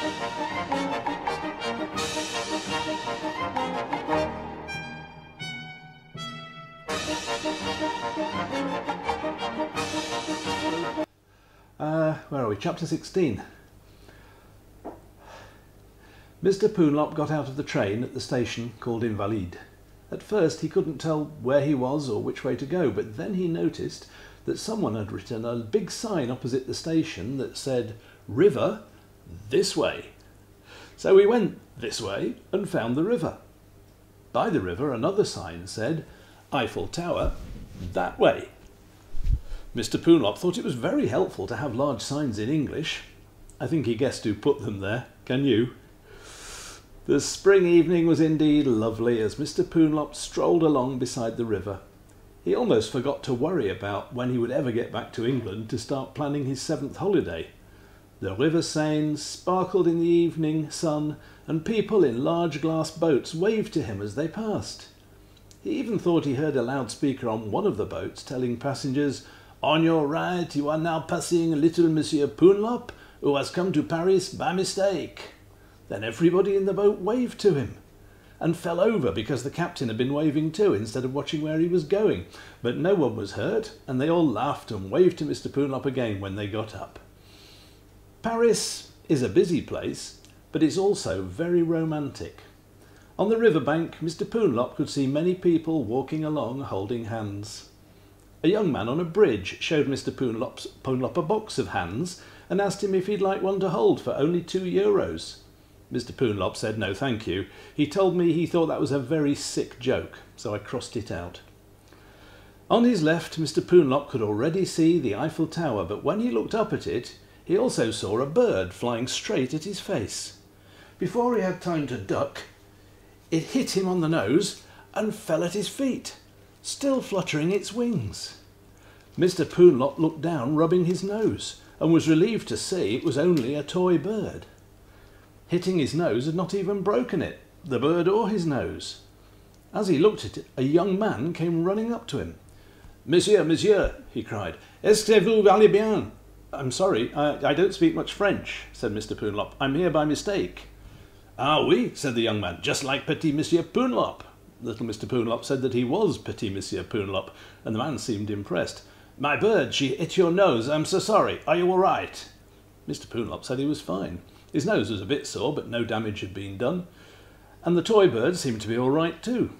Where are we? Chapter 16. Mr. Poonlop got out of the train at the station called Invalide. At first he couldn't tell where he was or which way to go, but then he noticed that someone had written a big sign opposite the station that said, "River, this way." So he went this way and found the river. By the river another sign said, "Eiffel Tower, that way." Mr. Poonlop thought it was very helpful to have large signs in English. I think he guessed who put them there. Can you? The spring evening was indeed lovely as Mr. Poonlop strolled along beside the river. He almost forgot to worry about when he would ever get back to England to start planning his 7th holiday. The River Seine sparkled in the evening sun, and people in large glass boats waved to him as they passed. He even thought he heard a loudspeaker on one of the boats telling passengers, "On your right, you are now passing little Monsieur Poonlop, who has come to Paris by mistake." Then everybody in the boat waved to him and fell over because the captain had been waving too instead of watching where he was going. But no one was hurt, and they all laughed and waved to Mr. Poonlop again when they got up. Paris is a busy place, but it's also very romantic. On the riverbank, Mr. Poonlop could see many people walking along holding hands. A young man on a bridge showed Mr. Poonlop a box of hands and asked him if he'd like one to hold for only €2. Mr. Poonlop said no thank you. He told me he thought that was a very sick joke, so I crossed it out. On his left, Mr. Poonlop could already see the Eiffel Tower, but when he looked up at it, he also saw a bird flying straight at his face. Before he had time to duck, it hit him on the nose and fell at his feet, still fluttering its wings. Mr. Poonlop looked down, rubbing his nose, and was relieved to see it was only a toy bird. Hitting his nose had not even broken it, the bird or his nose. As he looked at it, a young man came running up to him. "Monsieur, monsieur," he cried, "est-ce que vous allez bien?" "I'm sorry, I don't speak much French," said Mr. Poonlop. "I'm here by mistake." "Ah oui," said the young man, "just like Petit Monsieur Poonlop." Little Mr. Poonlop said that he was Petit Monsieur Poonlop, and the man seemed impressed. "My bird, she hit your nose. I'm so sorry. Are you all right?" Mr. Poonlop said he was fine. His nose was a bit sore, but no damage had been done. And the toy bird seemed to be all right too.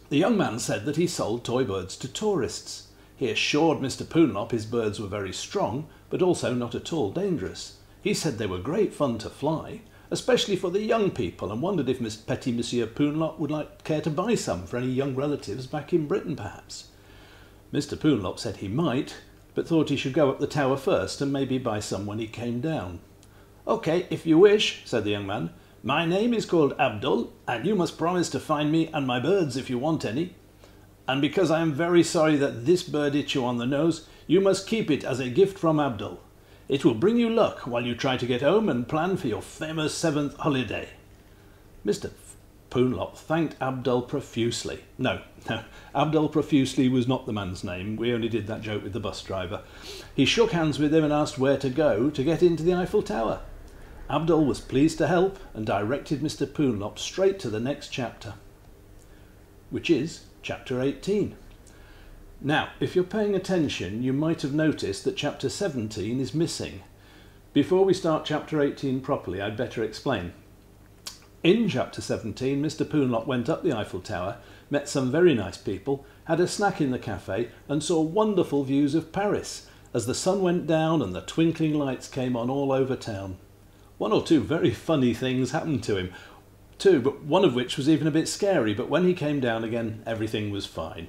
The young man said that he sold toy birds to tourists. He assured Mr. Poonlop his birds were very strong, but also not at all dangerous. He said they were great fun to fly, especially for the young people, and wondered if Petit Monsieur Poonlop would care to buy some for any young relatives back in Britain perhaps. Mr. Poonlop said he might, but thought he should go up the tower first and maybe buy some when he came down. "Okay, if you wish," said the young man. "My name is called Abdul, and you must promise to find me and my birds if you want any. And because I am very sorry that this bird hit you on the nose, you must keep it as a gift from Abdul. It will bring you luck while you try to get home and plan for your famous 7th holiday." Mr. Poonlop thanked Abdul profusely. No, Abdul profusely was not the man's name. We only did that joke with the bus driver. He shook hands with him and asked where to go to get into the Eiffel Tower. Abdul was pleased to help and directed Mr. Poonlop straight to the next chapter, which is Chapter 18. Now, if you're paying attention, you might have noticed that Chapter 17 is missing. Before we start Chapter 18 properly, I'd better explain. In Chapter 17, Mr. Poonlop went up the Eiffel Tower, met some very nice people, had a snack in the cafe, and saw wonderful views of Paris as the sun went down and the twinkling lights came on all over town. One or two very funny things happened to him, too, but one of which was even a bit scary, but when he came down again, everything was fine.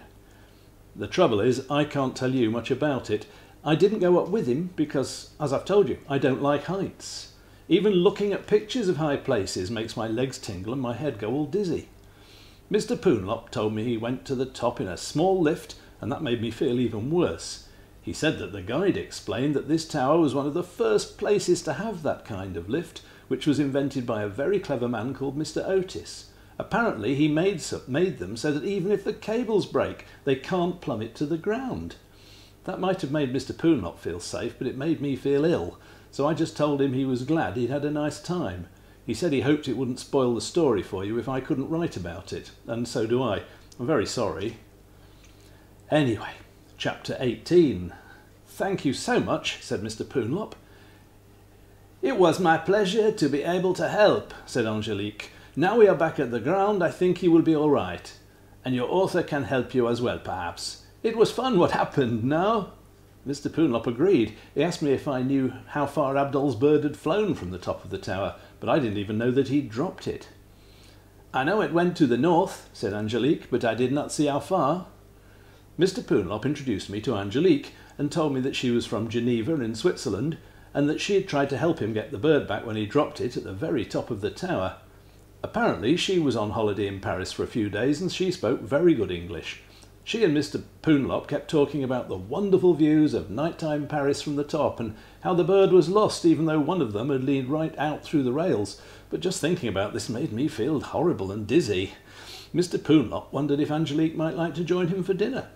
The trouble is, I can't tell you much about it. I didn't go up with him because, as I've told you, I don't like heights. Even looking at pictures of high places makes my legs tingle and my head go all dizzy. Mr. Poonlop told me he went to the top in a small lift, and that made me feel even worse. He said that the guide explained that this tower was one of the first places to have that kind of lift, which was invented by a very clever man called Mr. Otis. Apparently he made them so that even if the cables break, they can't plummet to the ground. That might have made Mr. Poonlop feel safe, but it made me feel ill, so I just told him he was glad he'd had a nice time. He said he hoped it wouldn't spoil the story for you if I couldn't write about it, and so do I. I'm very sorry. Anyway, chapter 18. Thank you so much, said Mr. Poonlop. It was my pleasure to be able to help, said Angelique. Now we are back at the ground, I think you will be all right. And your author can help you as well, perhaps. It was fun what happened, no? Mr. Poonlop agreed. He asked me if I knew how far Abdul's bird had flown from the top of the tower, but I didn't even know that he'd dropped it. I know it went to the north, said Angelique, but I did not see how far. Mr. Poonlop introduced me to Angelique and told me that she was from Geneva in Switzerland, and that she had tried to help him get the bird back when he dropped it at the very top of the tower. Apparently she was on holiday in Paris for a few days and she spoke very good English. She and Mr. Poonlop kept talking about the wonderful views of nighttime Paris from the top and how the bird was lost even though one of them had leaned right out through the rails. But just thinking about this made me feel horrible and dizzy. Mr. Poonlop wondered if Angelique might like to join him for dinner.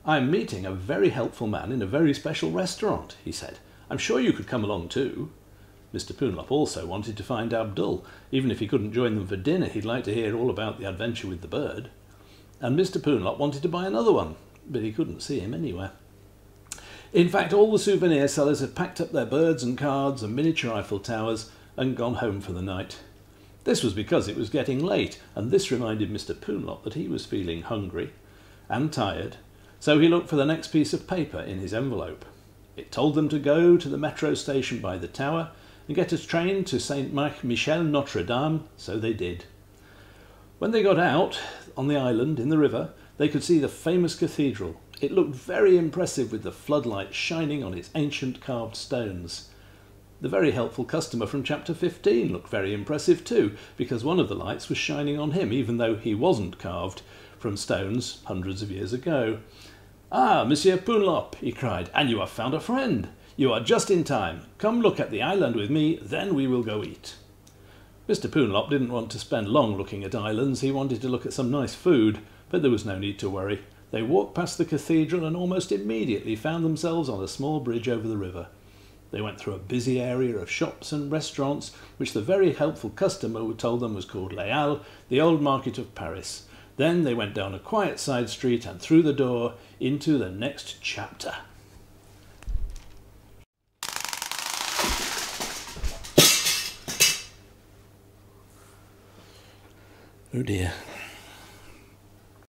I'm meeting a very helpful man in a very special restaurant, he said. I'm sure you could come along too. Mr. Poonlop also wanted to find Abdul. Even if he couldn't join them for dinner, he'd like to hear all about the adventure with the bird. And Mr. Poonlop wanted to buy another one, but he couldn't see him anywhere. In fact, all the souvenir sellers had packed up their birds and cards and miniature Eiffel Towers and gone home for the night. This was because it was getting late, and this reminded Mr. Poonlop that he was feeling hungry and tired, so he looked for the next piece of paper in his envelope. It told them to go to the metro station by the tower and get a train to Saint Michel Notre Dame, so they did. When they got out on the island in the river, they could see the famous cathedral. It looked very impressive with the floodlights shining on its ancient carved stones. The very helpful customer from chapter 15 looked very impressive too, because one of the lights was shining on him, even though he wasn't carved from stones hundreds of years ago. "Ah, Monsieur Poonlop," he cried, "and you have found a friend. You are just in time. Come look at the island with me, then we will go eat." Mr. Poonlop didn't want to spend long looking at islands. He wanted to look at some nice food, but there was no need to worry. They walked past the cathedral and almost immediately found themselves on a small bridge over the river. They went through a busy area of shops and restaurants, which the very helpful customer told them was called Les Halles, the old market of Paris. Then they went down a quiet side street and through the door into the next chapter. Oh dear,